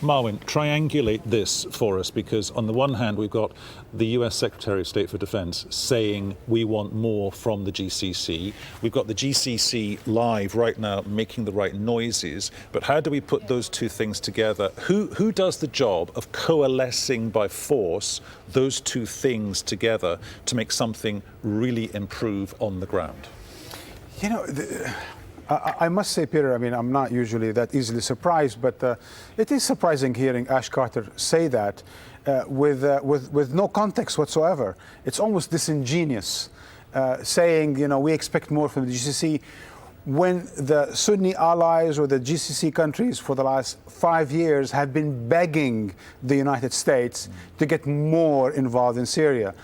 Marwin, triangulate this for us, because on the one hand we've got the US Secretary of State for Defense saying we want more from the GCC. We've got the GCC live right now making the right noises, but how do we put those two things together? Who does the job of coalescing by force those two things together to make something really improve on the ground? You know, I must say, Peter, I mean, I'm not usually that easily surprised, but it is surprising hearing Ash Carter say that with no context whatsoever. It's almost disingenuous saying, you know, we expect more from the GCC when the Sunni allies or the GCC countries for the last 5 years have been begging the United States to get more involved in Syria.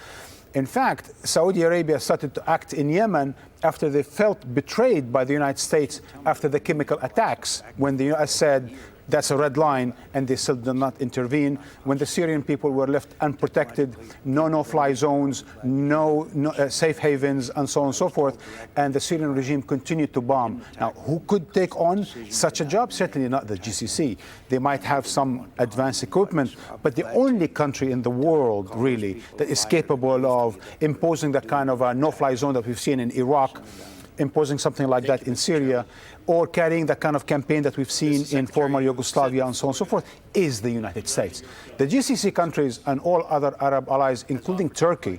In fact, Saudi Arabia started to act in Yemen after they felt betrayed by the United States after the chemical attacks, when the US said that's a red line, and they still did not intervene. When the Syrian people were left unprotected, no-fly zones, no safe havens, and so on and so forth, and the Syrian regime continued to bomb. Now, who could take on such a job? Certainly not the GCC. They might have some advanced equipment, but the only country in the world, really, that is capable of imposing that kind of a no-fly zone that we've seen in Iraq, imposing something like that in Syria, or carrying the kind of campaign that we've seen in former Yugoslavia and so on and so forth, is the United States. The GCC countries and all other Arab allies, including Turkey,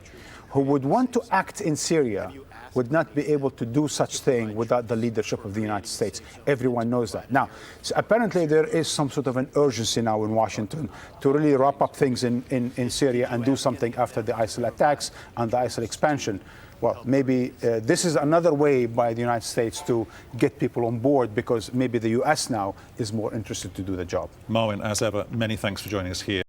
who would want to act in Syria, would not be able to do such thing without the leadership of the United States. Everyone knows that. Now, so apparently there is some sort of an urgency now in Washington to really wrap up things in Syria and do something after the ISIL attacks and the ISIL expansion. Well, maybe this is another way by the United States to get people on board, because maybe the US now is more interested to do the job. Marwin, as ever, many thanks for joining us here.